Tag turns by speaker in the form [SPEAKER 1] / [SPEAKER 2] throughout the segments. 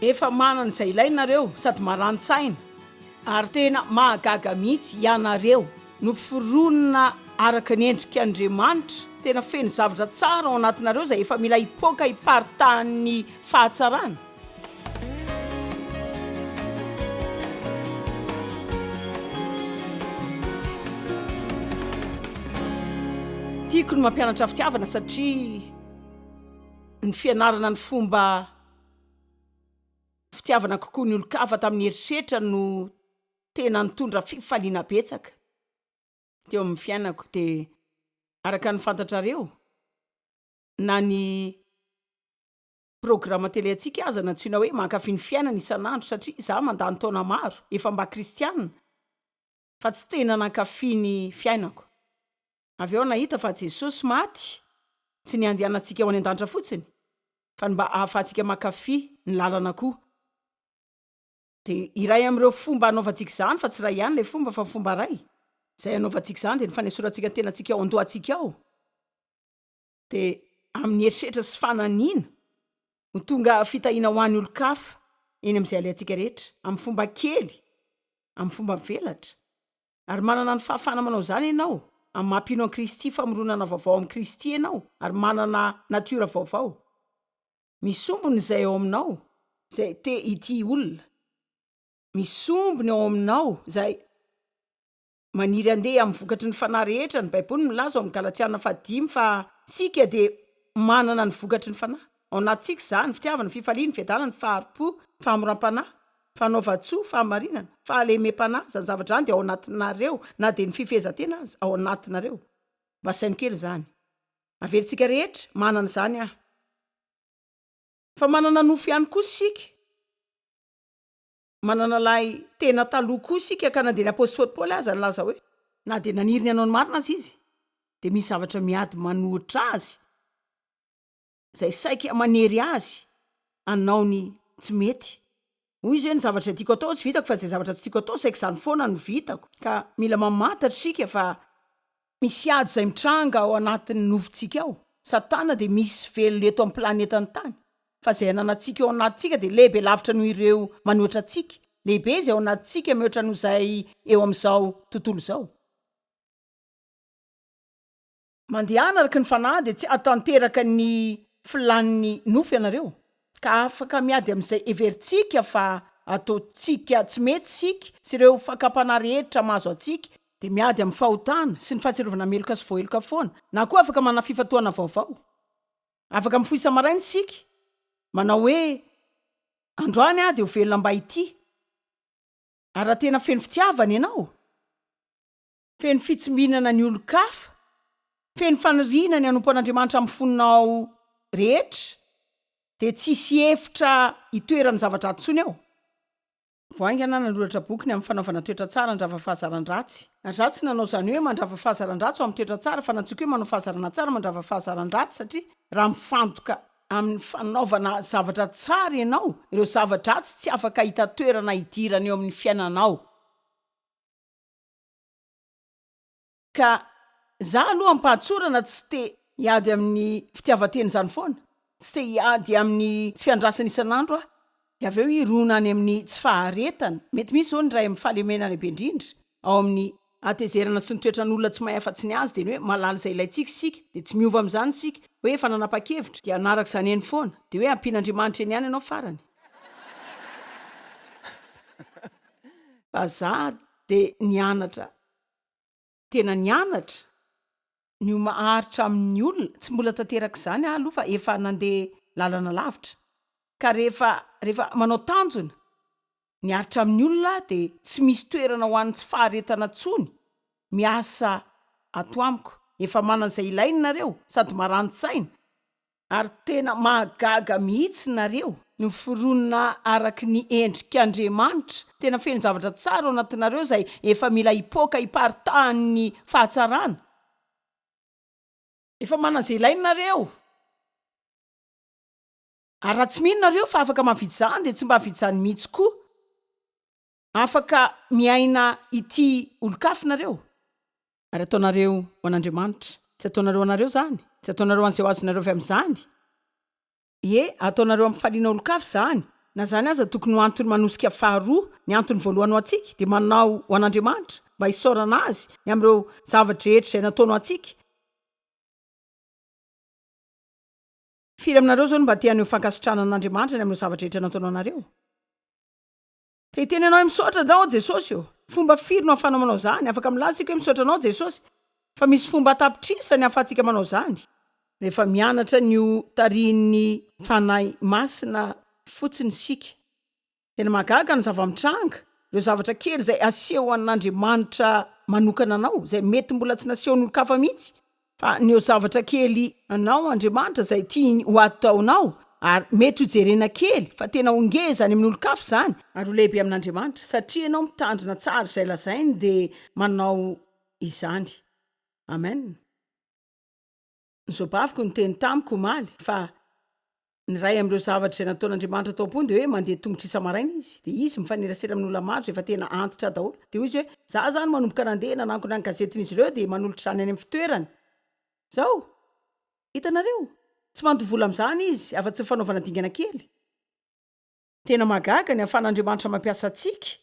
[SPEAKER 1] efa manana izay ilainareo sady marantsaina ary tena mahagaga mihitsy ianareo no fironona araka ny endrik'Andriamanitra, tena feno zavatra tsara ao anatinareo izay efa mila hipoaka hiparitahan'ny fahatsarana. Tiako ny mampianatra fitiavana satria ny fianarana ny fomba fitiavana kokoa ny olo-kafa tamin'ny herisetra no tena nitondra fifaliana betsaka teo amin'ny fiainako. Dia araka ny fantatrareo na ny programa tele antsika aza na antsoina hoe mankafy ny fiainana isan'andro, satria izaho mandany taona maro efa mba kristianina fa tsy tena nankafy ny fiainako. Avy eo nahita fa Jesosy maty tsy ny andehanantsika ao any an-danitra fotsiny fa mba ahafahantsika mankafy ny lalana koa. Dia iray amin'ireo fomba anaovantsika izany, fa tsy ray ihany ilay fomba fa fomba ray izay anaovantsika izany dia ny fanesorantsika ny tenantsika ao andohantsika ao. Dia amin'ny herisetra sy fananiana ho tonga fitahiana ho an'ny olo-kafa eny amin'izay alentsika rehetra, amin'ny fomba kely, amin'ny fomba velatra. Ary manana ny fahafahana manao izany ianao amin'ny mampino an'i Kristy, famoronana vaovao amin'ny Kristy ianao, ary manana natiora vaovao. Misombony izay ao aminao izay te ity olona, misombony ao aminao izay maniry andeha amin'ny vokatry ny fanahy rehetra. Ny Baiboly milaza ao amin'ny Galatiana 5 fa sika dia manana ny vokatry ny fanahy. Ao anatintsika izany fitiavana, fifaliana, fiadanana, faharipo, fahamoram-panahy, fanaova-tsoa, fahamarinana, fahalemem-panahy. Izany zavatra izany dia ao anatinareo, na dia ny fifehezantena azy ao anatinareo. Mba saino kely izany. Averintsika rehetra manana izany aho. Fa manana nofo ihany koa sika. Manana lay tena taloha koa sika ka na dia ny apôstôly Paoly aza nilaza hoe na dia naniry ny anao ny marina azy izy dia misy zavatra miady manohitra azy izay saika manery azy anao ny tsy mety. Hoy izy hoe ny zavatra tiako atao tsy vitako, fa izay zavatra tsy tiako atao saika izany foana no vitako. Ka mila mamantatra sika fa misy ady izay mitranga ao anatin'ny nofontsika ao. Satana dia misy velona eto amin'ny planetany tany, fa izay ananantsika ao anatintsika dia lehibe lavitra noho ireo manohitra antsika. Lehibe izay ao anatintsika mihoatra noho izay eo amin'izao tontolo izao. Mandehana araka ny fanahy dia tsy atanteraka ny filanin'ny nofo ianareo, ka afaka miady amin'izay everintsika fa ataontsika tsy mety sika sy ireo fakapana rehetra mahazo antsika, dia miady amin'ny fahotana sy ny fahatsiarovana meloka sy voaheloka foana, na koa afaka manana fifatoana vaovao. Afaka mifoy isa-maraina sika manao hoe androany dia ho velona mba ity. Ary raha tena feno fitiavana ianao, feno fitsimbihinana ny olo-kafa, feno faniriana ny anompo an'Andriamanitra amin'ny foninao rehetra, dia tsisy efitra hitoerany zavatra antsony ao. Voaingana nanoratra bokiny amin'ny fanaovana toetra tsara andrava fahazaran-dratsy. Ratsy nanao izany hoe mandrava fahazaran-dratsy ao amin'ny toetra tsara, fa natsoka hoe manao fahazarana tsara mandrava fahazaran-dratsy, satria raha mifantoka amin'ny fanaovana zavatra tsara ianao, ireo zavatra tsy afaka hita toerana hidirana eo amin'ny fiainanao. Ka za aloha ampahantsorana tsy te hiady amin'ny fitiavan-teny izany foana, tsy te hiady amin'ny tsy fiandrasana isan'andro aho, dia avy eo irona any amin'ny tsy faharetana. Mety misy zao ny ray amin'ny fahalemena lehibe indrindra ao amin'ny atezerana sy ny toetran'olona tsy mahay afa-tsy ny azy, dia ny hoe malala izay ilayntsika sika, dia tsy miova amin'izany sika hoe efa nanapa-kevitra dia anaraka izany eny foana, dia hoe ampian'Andriamanitra eny ihany ianao farany. Fa za dia nianatra, tena nianatra ny maharitra amin'ny olona, tsy mbola tanteraka izany aho aloha fa efa nandeha lalana lavitra. Ka rehefa manao tanjona niaritra amin'ny olona dia tsy misy toerana ho an'ny tsy faharetana tsony miasa ato amiko. Efa manana izay ilainy nareo sady marantsaina, ary tena mahagaga mihitsy nareo no fironona araka ny endrik'Andriamanitra. Tena feno zavatra tsara ao anatinareo izay efa mila hipoaka hiparitahan'ny fahatsarana. Efa manana izay ilainy nareo. Ary raha tsy mino nareo fa afaka mavidy izany dia tsy mba havidy izany mihitsy koa. Afaka miaina ity olo-kafa nareo. Ary ataonareo ho an'Andriamanitra. Tsy ataonareo anareo izany. Tsy ataonareo an'izay ho azonareo avy amin'izany. Ataonareo amin'ny faliana olo-kafa izany. na zany aza tokony ho antony manosika faharoa ny antony voalohany ho atsika dia manao ho an'Andriamanitra mba hisaorana azy ny amin'ireo zavatra rehetra izay nataonao atsika. Firy aminareo zao no mba tian'io fankasitrana an'Andriamanitra ny amin'ireo zavatra rehetra nataonao anareo? Te hiteny anao misaotra anao Jesosy io. Fomba firy no ahafana manao zany? Afaka milaza isika hoe misaotra anao Jesosy. Fa misy fomba tapitrisany ahafahantsika manao zany. Rehefa mianatra ny tarihin'ny fanahy masina fotsiny sika. Tena magaga ny zava-mitranga, ireo zavatra kely izay aseho an'Andriamanitra manokana anao, izay mety mbola tsy nasehon'olon-kafa mihitsy. Fa ny zavatra kely anao Andriamanitra izay tia ho ataonao, ary mety ho jerena kely, fa tena ongezany amin'ny olon-kafa zany, ary ho lehibe amin'Andriamanitra, satria ianao mitandrina tsara izay lazainy dia manao izany. Amen. Nizobaviko ny teny tamiko maly, fa ny ray amin'ireo zavatra izay nataon'Andriamanitra tao am-pony dia hoe mandeha tongotra isa-maraina izy, dia izy mifanerasera amin'ny olona maro efa tena antitra daholo. Dia izy hoe za zany manomboka nandeha nanangona ny gazetin'izy ireo dia manolotra zany any amin'ny fitoerany. Zao, hitanareo, tsy mandovola amin'izany izy, afa-tsy fanaovana dingana kely. Tena magaga ny ahafahan'Andriamanitra mampiasa antsika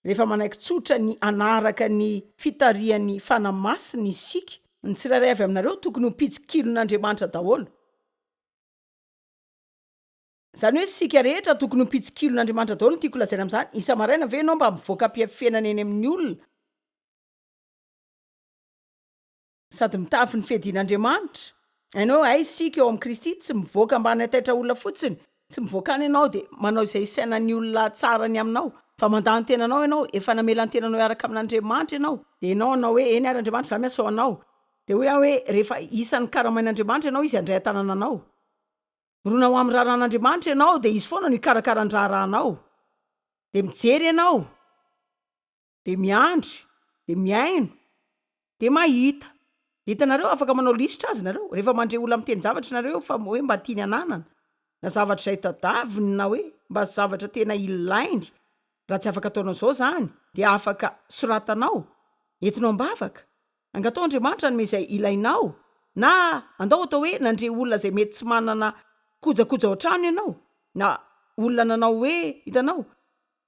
[SPEAKER 1] rehefa manaiky tsotra ny anaraka ny fitarihan'ny fanahy masina isika. Ny tsirairay avy aminareo tokony ho mpitsikilon'Andriamanitra daholo. Zany hoe sika rehetra tokony ho mpitsikilon'Andriamanitra daholo. Tiako lazaina amin'izany, isa-maraina ve ianao mba mivoaka am-piafenana eny amin'ny olona sady mitafy ny fihadian'Andriamanitra. Hainao ay sika eo amin'ny Kristy tsy mivoaka ambany ataitra olona fotsiny, tsy mivoaka any ianao dia manao izay isainan'ny olona tsara ny aminao, fa mandany tenanao ianao, efa namela ny tenanao hiaraka amin'Andriamanitra ianao, dia ianao anao hoe eny ary Andriamanitra za miasa ho anao, dia hoe rehefa isan'ny karamain'Andriamanitra ianao izy handray tanana anao. Rona ho amin'ny raharan'Andriamanitra ianao dia izy foana no hikarakara ny raharahanao. Dia mijery ianao, dia miandry, dia miaino, dia mahita. Hitanareo afaka manao lisitra azy nareo rehefa mandre olona amin'ny teny zavatra nareo fa hoe mba tiany ananana na zavatra izay tadaviny na hoe mba zavatra tena ilainy. Raha tsy afaka ataonao izao zany dia afaka soratanao entinao ambavaka. Angatao Andriamanitra ny izay ilainao, na andao atao hoe nandre olona izay mety tsy manana kojakoja ao an-trano ianao, na olona nanao hoe hitanao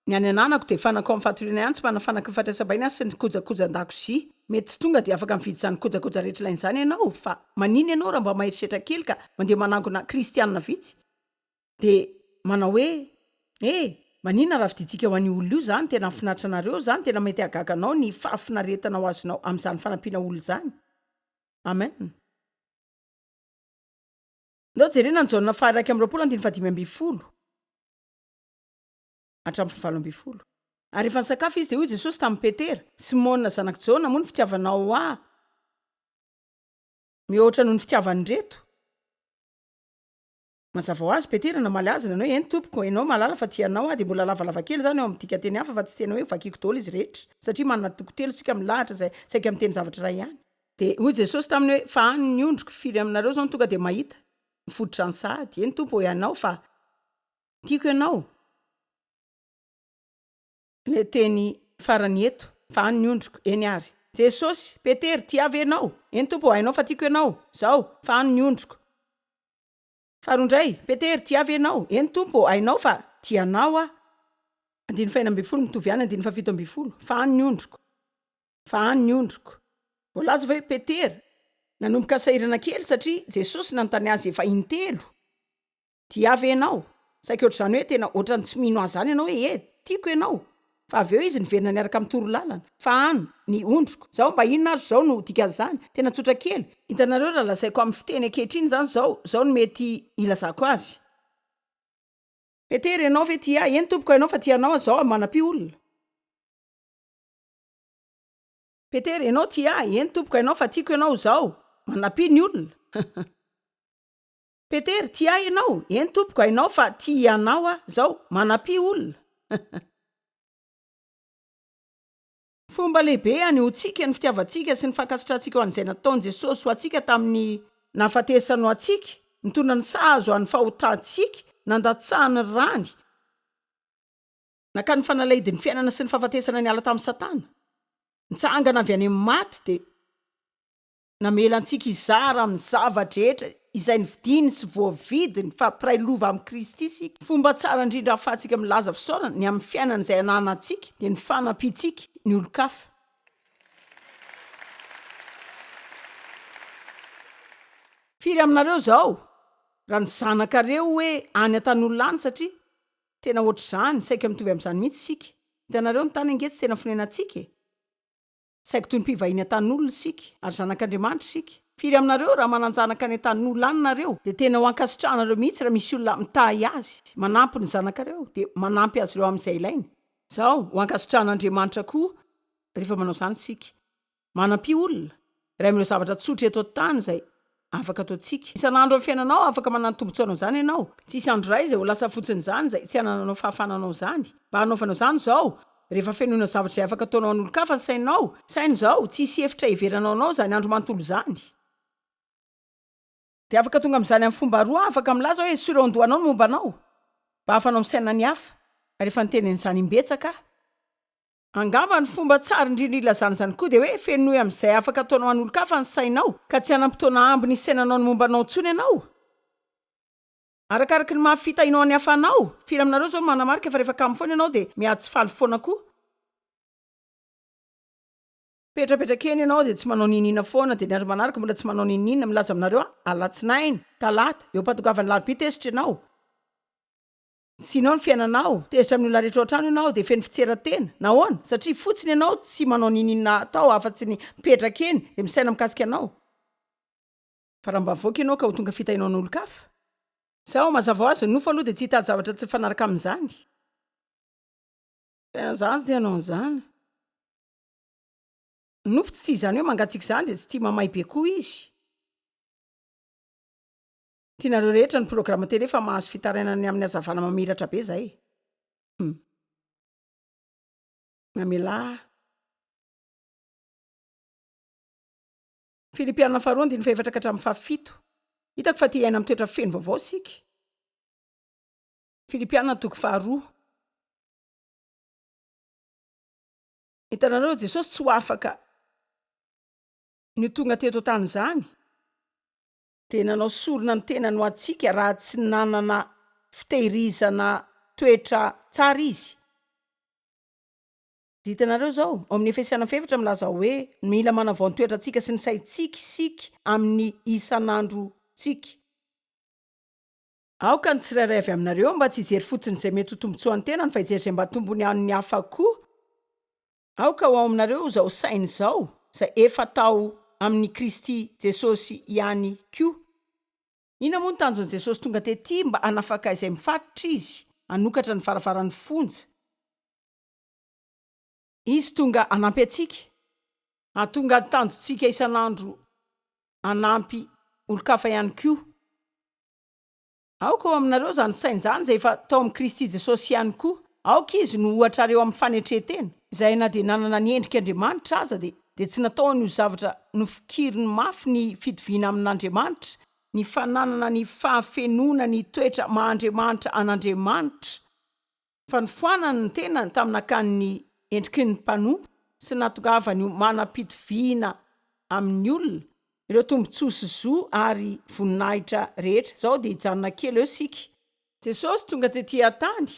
[SPEAKER 1] ny any ananako dia fanako amin'ny fatoriana ihany tsy manafanaka ny fahatrasabaina sy ny kojakoja an-dakozia. Mety tsy tonga dia afaka mividy izany kojakoja rehetra ilainy izany ianao, fa manina ianao raha mba maheritreritra kely ka mandeha manangona kristianina vitsy dia manao hoe manina raha vidintsika ho an'io olona io zany, tena finaritra anareo zany, tena mety hagaganao ny fahafinaretana ho azonao amin'izany fanampiana olona izany. Amen. Ndao jerena ny jaona faha 1:25 hatramin'ny 7:20. Ary rehefa nisakafo izy dia hoy Jesosy tamin'ny Petera, Simona zanak'i Jona, moa ny fitiavanao mihoatra noho ny fitiavany reto? Mazava ho azy Petera namaly azy nanao eny tompoko, ianao malala fa tianao dia mbola lavalava kely zany eo amin'ny dika teny hafa fa tsy tena hoe vakiako daholo izy rehetra, satria manana tokotelo sika milahatra izay saika amin'ny teny zavatra iray ihany. Dia hoy Jesosy taminy hoe fa any ny ondriko firy aminareo zao no tonga dia mahita mifodotra ny sahady. Eny tompo ianao fa tiako ianao. Le teny farany eto fa any ny ondriko eny ary. Jesosy, Petera, tiavy ianao. Eny tompo hainao fa tiako ianao. Zao fa any ny ondriko. Farondray, Petera, tiavy ianao. Eny tompo hainao fa tianao 9:20 mitovy ihany 9:17. Fa any ny ondriko. Fa any ny ondriko. Voalaza hoe Petera nanomboka sahirana kely satria Jesosy nanontany azy efa intelo. Tiavy ianao. Saika ohatr'izany hoe tena ohatrany tsy mino azy zany ianao hoe tiako ianao. Fa avy eo izy niverina niaraka amin'ny torolalana. Fa any ny ondriko. Zao mba inona ary zao no dikan'izany? Tena tsotra kely. Hitanareo raha lazaiko amin'ny fiteny ankehitriny zany zao no mety ilazako azy. Petera ianao ve tia? Eny tompoko ianao fa tianao zao manampy olona. Petera ianao tia? Eny tompoko ianao fa tiako ianao zao manampy ny olona. Petera tia ianao? Eny tompoko ianao fa tianao zao manampy olona. Fomba lehibe any ho tsika ny fitiavantsika sy ny fankasitrantsika ho an'izay nataon'i Jesosy ho atsika tamin'ny nahafatesany ho atsika, nitondra ny sahazo ho an'ny fahotantsika, nandatsahany rany, naka ny fanalaidin'ny fiainana sy ny fahafatesana ny ala tamin'ny Satana, nitsangana avy any amin'ny maty dia namela antsika izara amin'ny zavatra rehetra izay ny vidiny sy voavidiny fa piray lova amin'ny Kristy isika. Fomba tsara indrindra ahafahantsika milaza fisaorana ny amin'ny fiainana izay ananantsika dia ny fanampitsika ny olo-kafa. Firy aminareo zao raha ny zanakareo hoe any an-tan'olona any satria tena ohatr'izany saika mitovy amin'izany mihitsy isika. Hitanareo ny tany angetsy tena fonenantsika e. Saika toy ny mpivahiny an-tan'olona isika ary zanak'Andriamanitra isika. Firy aminareo raha mananjanaka ny an-tan'olona any nareo dia tena ho ankasitrahanareo mihitsy raha misy olona mitahy azy manampy ny zanakareo dia manampy azy ireo amin'izay ilainy. Zao ho ankasitrahan'Andriamanitra koa rehefa manao izany isika. Manampy olona raha amin'ireo zavatra tsotra eto an-tany izay afaka ataontsika. Isan'andro amin'ny fiainanao afaka manana tombontsoanao izany ianao. Tsisy andro iray izay ho lasa fotsiny izany izay tsy hanananao fahafananao izany. Mba hanaovanao izany izao rehefa fenoina zavatra izay afaka ataonao an'olo-kafa ny sainao. Sainy izao tsisy hefitra hiveranao anao izany andro manontolo izany. Dia afaka tonga amin'izany amin'ny fomba roa afaka milaza hoe sorondoanao no momba anao. Mba hafanao misaina ny hafa rehefa nitenen'izany imbetsaka. Angamba ny fomba tsara indrindra ilazana izany koa dia hoe fenoy amin'izay afaka ataonao an'olo-kafa ny sainao ka tsy hanampitoana amby ny sainanao ny momba anao intsony ianao. Arakaraky ny mahafitahinao any hafanao. Firy aminareo zao manamarika fa rehefa kamo foana ianao dia miady tsy faly foana koa. Petrapetrakeny ianao dia tsy manao ninina foana dia ny andro manaraka mbola tsy manao ninina milaza aminareo alatsinainy, talata, eo patokavany larobia tezitra ianao. Sinao ny fiainanao, tezitra amin'ny olona rehetra ao an-trano ianao dia feno fitseratena. Nahoana? Satria fotsiny ianao tsy manao ninina atao afa-tsy ny petrakeny dia misaina mikasika anao. Fa raha mba voaka ianao ka ho tonga fitahinao n'olo-kafa. Sao mazava ho azy nofo aloha dia tsy hitady zavatra tsy fanaraka amin'izany. Tena zany dia ianao an'izany. Nofo tsy tia izany hoe mangatsiaka izany dia tsy tia mamay be koa izy. Tianareo rehetra ny programa tele fa mahazo fitarainany amin'ny hazavana mamiratra be zay. Mamela. Filipianina faharoa andiny faha efatra ka hatramin'ny fahafito. Hitako fa tia iaina amin'ny toetra feno vaovao isika. Filipianina toko faharoa. Hitanareo Jesosy tsy ho afaka ny tonga teto tany izany dia nanao sorona ny tenany ho antsika raha tsy nanana fitehirizana toetra tsara izy. Hitanareo zao ao amin'ny Efesiana 4 milaza hoe mila manavao ny toetra antsika sy ny saintsika isika amin'ny isan'androntsika. Aoka ny tsirairay avy aminareo mba tsy hijery fotsiny izay mety ho tombontsoan'ny tenany fa hijery izay mba tombony an'ny hafa koa. Aoka ho ao aminareo izao saina izao izay efa tao amin'ny Kristy Jesosy ihany koa. Ina moa ny tanjon'i Jesosy tonga tety mba hanafaka izay mifatotra izy hanokatra ny varavaran'ny fonja. Izy tonga hanampy antsika. Tonga tanjontsika isan'andro hanampy olo-kafa ihany koa. Aoka ho aminareo izany saina izany izay efa tao amin'ny Kristy Jesosy ihany koa. Aoka izy no ohatrareo amin'ny fanetretena izay na dia nanana ny endrik'Andriamanitra aza dia tsy nataony ho zavatra nofokiriny mafy ny fitoviana amin'Andriamanitra, ny fananana ny fahafenona ny toetra maha-Andriamanitra an'Andriamanitra. Fa ny foanany ny tenany tamin'akan'ny endriky ny mpanompo sy natongavany manam-pitoviana amin'ny olona ireo tombontsoa zo ary voninahitra rehetra. Zao dia hijanona kely eo sika. Jesosy tonga tetỳ an-tany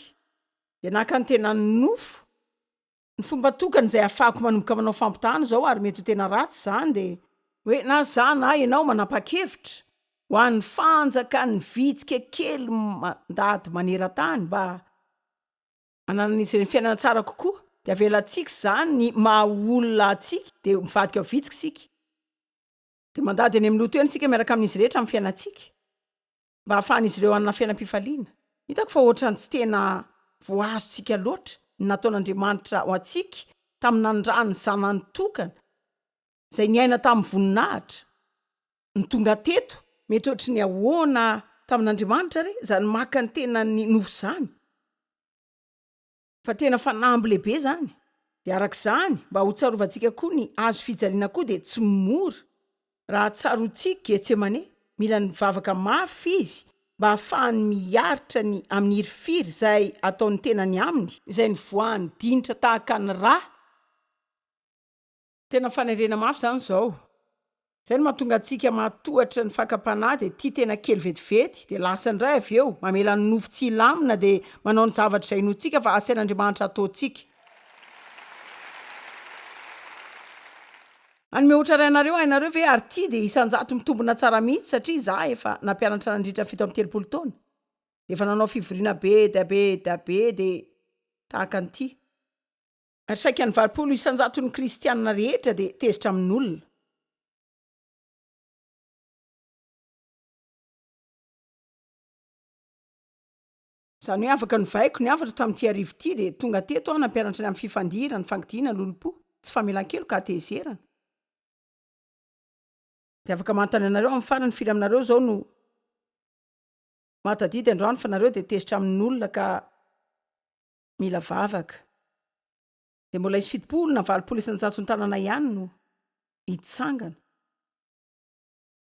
[SPEAKER 1] dia naka ny tenany nofo. Ny fomba tokana izay ahafahako manomboka manao fampitahana zao ary mety ho tena ratsy izany dia hoe na za na ianao manapa-kevitra ho an'ny fanjaka ny vitsika kely mandady maneran-tany mba hananan'izy ireny fiainana tsara kokoa dia avelantsika izany ny maha-olona antsika dia mivadika ho vitsika isika. Dia mandady any amin'ny loto eny isika miaraka amin'izy rehetra amin'ny fiainantsika mba hahafahan'izy ireo hanana fiainam-pifaliana. Hitako fa ohatrany tsy tena voazontsika loatra ny nataon'Andriamanitra ho antsika tamin'ny nandrany zanany tokana izay niaina tamin'ny voninahitra ny tonga teto. Mety ohatry ny ahoana tamin'Andriamanitra re izany maka ny tenany nofo izany. Fa tena fanamby lehibe izany. Dia arak'izany mba ho tsarovantsika koa ny azo fijaliana koa dia tsy mora raha tsaroantsika Getsemane. Mila ny vavaka mafy izy mba hahafahany miaritra ny amin'ny hirifiry izay ataony tenany aminy izay ny voahany dinitra tahaka ny rà. Tena fanerena mafy izany izao. zay no mahatonga antsika mahatohatra ny fakapanahy de tia tena kely vetivety de lasa ndray avy eo mamela ny nofo tsy lamina de manao ny zavatra izay notsika fa asain'Andriamanitra ataontsika. Any mihoatra rainareo ainareo ve ary tia de isanjato mitombona tsara mihitsy satria za efa nampianatra nandritra fito amin'ny 30 taona de efa nanao fivoriana be de tahaka an'ity. Ary saika ny 20 isanjato ny kristianina rehetra de tezitra amin'olona. Zany hoe afaka novaiko ny afatra tamin'ity arivo ity de tonga teto aho nampianatra ny amin'ny fifandirana, ny fangidina, lolompo, tsy famelan-kelo ka tezerana. De afaka manontany anareo amin'ny farany firy aminareo zao no matadidy androany fa nareo de tezitra amin'olona ka mila vavaka. De mbola isy 70 na 20 isanjato ny tanana ihany no hitsangana.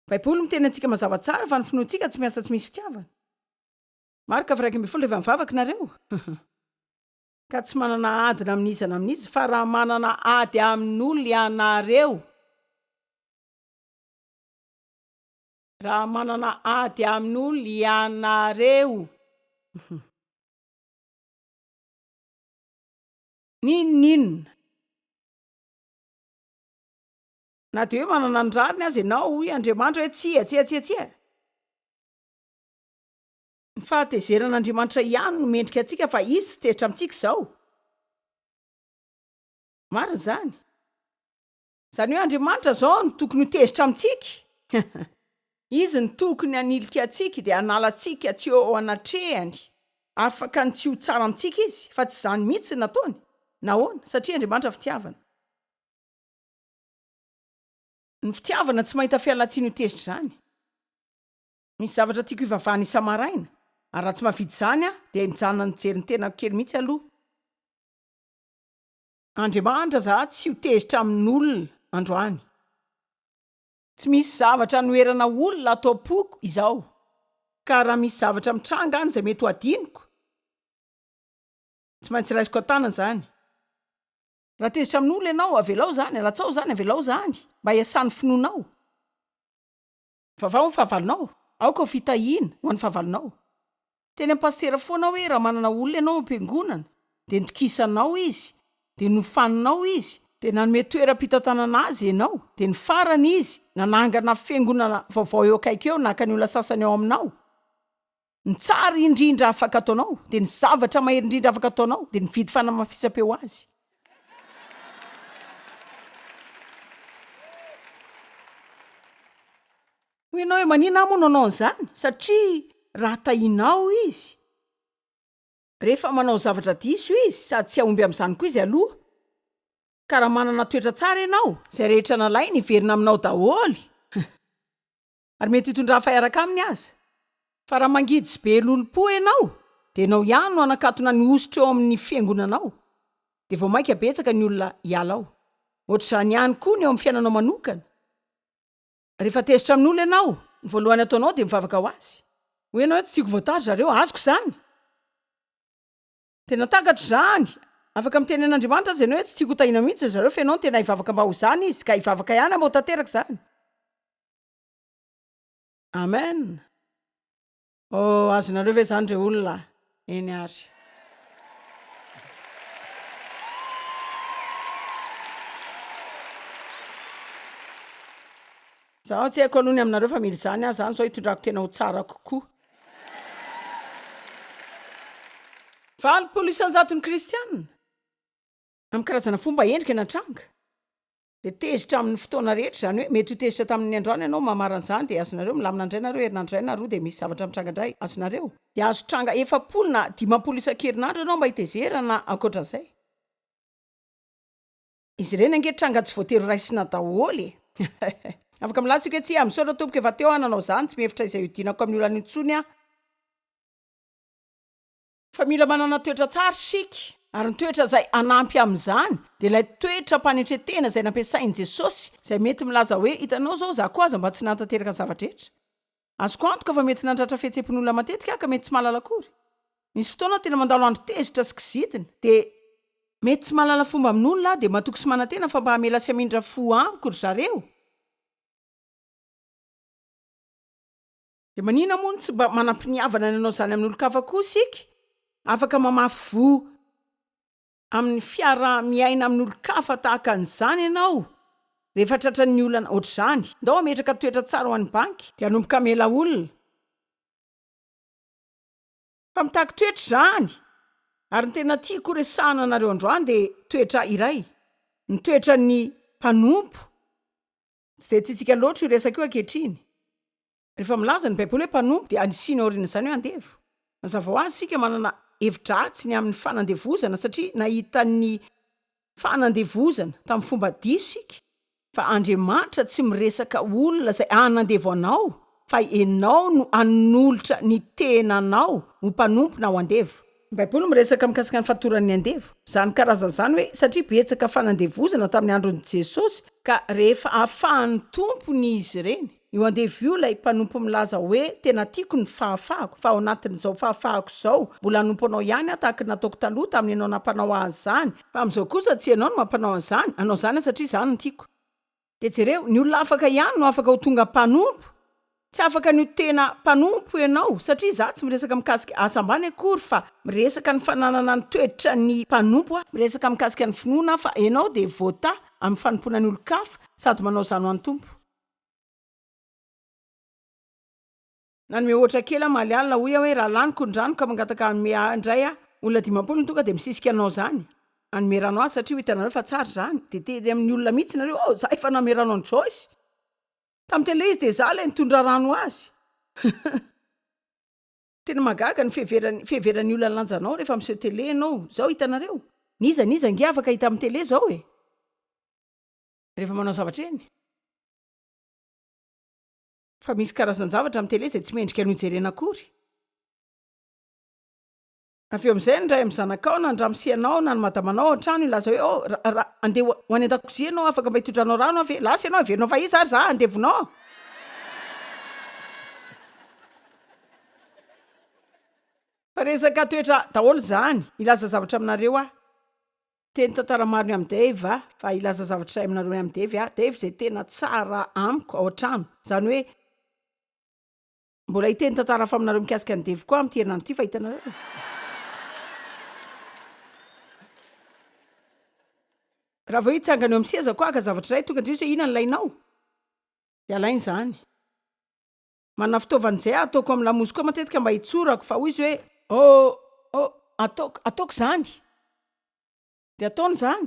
[SPEAKER 1] Baiboly miteny antsika mazava tsara fa ny finoantsika tsy miasa tsy misy fitiavana. Marka 1:12 efa mivavaka nareo. Ka tsy manana adina amin'izy fa raha manana ady amin'olona ianareo. Raha manana ady amin'olona ianareo. Ninona? Na de hoe manana ny rariny azy ianao hoy Andriamanitra hoe tsia. Ny fahatezeran'Andriamanitra ihany no mendrika antsika fa izy tsy tezitra amintsika izao. Marina zany. Zany hoe Andriamanitra zao no tokony ho tezitra amintsika. Izy ny tokony hanilika antsika de hanala antsika tsy eo anatrehany. Afaka ny tsy ho tsara amintsika izy fa tsy zany mihitsy ny nataony. Nahoana? Satria Andriamanitra fitiavana. Ny fitiavana tsy mahita fialan-tsiny ho tezitra zany. Misy zavatra tiako hivavahana isa-maraina. Ary raha tsy mahavidy zany de mijanona ny jery ny tena kely mihitsy aloha. Andriamanitra za tsy ho tezitra amin'olona androany. Tsy misy zavatra noerana olona atao-poko izao. Ka raha misy zavatra mitranga any izay mety ho adiniko, tsy maintsy raisiko an-tanana zany. Raha tezitra amin'olona ianao, avelao zany, alatsao zany, avelao zany, mba hiasany finoanao. Vavao ny fahavalonao, aoka ho fitahiana ho an'ny fahavalonao. Teny amin'ny pastera foana hoe raha manana olona ianao am-piangonana, de nitokisanao izy, de nofaninao izy, de nanome toeram-pitantanana azy ianao, de ny farany izy nanangana fiangonana vaovao eo akaiky eo naka ny olona sasany ao aminao. Ny tsara indrindra afaka ataonao, de ny zavatra mahery indrindra afaka ataonao, de ny vidy fanamafisam-peo azy. Ho ianao hoe manina moa nanao an'izany satria raha tahinao izy. Rehefa manao zavatra diso izy sady tsy ahomby amin'izany koa izy aloha. Ka raha manana toetra tsara ianao, izay rehetra nalainy hiverina aminao daholy. Ary mety hitondra faharaka aminy aza. Fa raha mangidy sy be lolompo ianao, de ianao ihany no anakatona ny ositra eo amin'ny fiangonanao. De vao maika betsaka ny olona hiala ao. Ohatr'izany ihany koa ny eo amin'ny fiainanao manokana. Rehefa tezitra amin'olona ianao, ny voalohany ataonao de mivavaka ho azy. Ho ianao tsy tiako voatary zareo, azoko zany. Tena takatra zany. Afaka miteny an'Andriamanitra azy ianao hoe tsy tiako tahina mihitsy zareo fa ianao tena hivavaka mba ho zany izy, ka hivavaka ihany mba ho tanteraka zany. Amen. Azonareo ve zany re olona? Eny ary. Zaho tsy haiko aloha ny aminareo fa mily zany zany zao hitondrako tena ho tsara kokoa. 20 isanjato ny kristianina. Amin'ny karazana fomba endrika natranga. De tezitra amin'ny fotoana rehetra zany hoe mety ho tezitra tamin'ny androany ianao mamaran'izany de azonareo milamina indray nareo herinandro indray na roa de misy zavatra mitranga indray azonareo. De azo tranga 40 na 50 isan-kerinandro ianao mba hitezerana ankoatran'izay. Izy ireny ange tranga tsy voatery raisina daholy. Afaka milatsika hoe tsy misaotra tompoko efa teo nanao zany tsy mihevitra izay hodinako amin'ny olana intsony fa mila manana toetra tsara sika ary ny toetra izay anampy amin'izany de ilay toetra mpanetretena izay nampiasain'i Jesosy izay mety milaza hoe hitanao zao za koa aza mba tsy nahatanteraka ny zavatra rehetra. Azoko antoka fa mety nandratra fihetseham-pon'olona matetika ka mety tsy mahalala akory. Misy fotoana tena mandalo andro tezitra sy kizitina de mety tsy mahalala fomba amin'olona de matoky sy manantena fa mba hamela sy hamindra fo amiko ry zareo. de manina moa tsy mba manampiniavana ny anao zany amin'olo-kafa koa sika afaka mamafy vo amin'ny fiara miaina amin'olo-kafa tahaka an'izany ianao rehefa tratra ny olana ohatr' zany ndao ametraka toetra tsara ho an'ny banky de anomboka mela olona fa mitaky toetra zany ary ny tena tiako resahana anareo androany de toetra iray ny toetra ny mpanompo tsy de tiatsika loatra io resaka io ankehitriny rehefa milaza ny baiboly hoe mpanompo de anisina aoriana zany hoe andevo mazava ho azy sika manana hevidratsy ny amin'ny fanandevozana satria nahita ny fanandevozana tamin'ny fomba diso sika fa Andriamanitra tsy miresaka olona zay anandevo anao fa enao no anolotra ny tenanao ho mpanompo na ho andevo ny baiboly miresaka mikasika ny fatoran'ny andevo zany karazan'izany hoe satria betsaka fanandevozana tamin'ny andron'i Jesosy ka rehefa ahafahan'ny tompony izy ireny io andevo io lay mpanompo milaza hoe tena tiako ny fahafahako fa ao anatin'izao fahafahako zao mbola hanompo anao ihany tahaka nataoko taloha tamin'ny ianao nampanao azy zany fa amin'izao kosa tsy ianao no mampanao an'izany anao zany satria zany no tiako de jereo ny olona afaka ihany no afaka ho tonga mpanompo tsy afaka ny tena mpanompo ianao satria za tsy miresaka mikasika asa ambany akory fa miresaka ny fananana ny toetra ny mpanompo miresaka mikasika ny finoana fa ianao de vota amin'ny fanompona ny olo-kafa sady manao zany ho an'ny tompo nanome ohatra kely malialina hoy hoe raha laniko ny rano ka mangataka andray olona 50 tonga de misisika anao zany anomerano azy satria hitanareo fa tsara zany de tedy amin'ny olona mihitsy nareo za efa namerano any Joyce tamin'ny tele izy de za lay nitondra rano azy tena magaga ny fiheveran'ny olona lanjanao rehefa miseho tele anao zao hitanareo niza nge afaka hita amin'ny tele zao rehefa manao zavatra eny fa misy karazan-javatra amin'ny tele zay tsy mendrika ny jerena akory aveo amin'izay ny ray amin'ny zanakao na ny ramosianao na ny madamanao an-trano ilaza hoe andeha ho any an-dakozia anao afaka mba hitondranao rano ave lasa ianao averinao fa izy ary za andevonao fa resaka toetra daholo zany ilaza zavatra aminareo teny tantara mariny amin'ny Dave fa ilaza zavatra iray aminareo amin'ny Dave zay tena tsara amiko ao an-trano zany hoe mbola hiteny tantara fa aminareo mikasika ny Dave koa amin'ny herinandro ity fa hitanareo raha vao hitsangana eo amin'ny seza koa ka zavatra iray tonga de hoe ina ny lainao de alainy zany manana fitaovan'izay ataoko amin'ny lamozy koa matetika mba hitsorako fa hoy izy hoe ataoko zany de ataony zany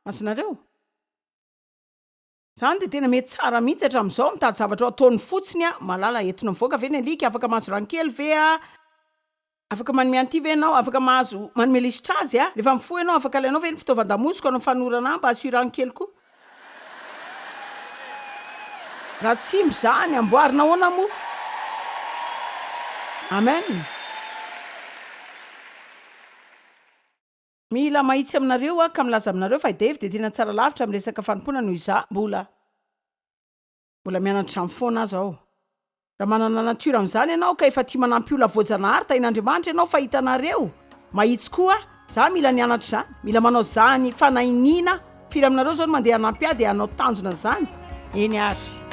[SPEAKER 1] masonareo zany de tena mety tsara mihitsy hatramin'izao mitady zavatra ataony fotsiny malala entona mivoaka ve ny alika afaka mahazo rankely ve afaka manome an'ity ve ianao afaka mahazo manome lisitra azy rehefa mifoha ianao afaka alainao ve ny fitaovan-damoziko anao fanorana mba assurany kely koa raha tsy mizany amboarina ahoana moa amen mila mahitsy aminareo ka milaza aminareo fa Dave de tena tsara lavitra miresaka fanompona noho iza mbola mianatra amin'ny foana azy ao raha manana natura amin'izany ianao ka efa tia manampy olona voajanahary tain'Andriamanitra ianao fa hitanareo mahitsy koa za mila nianatra zany mila manao zany fanainina firy aminareo zao no mandeha hanampy de hanao tanjona zany eny ary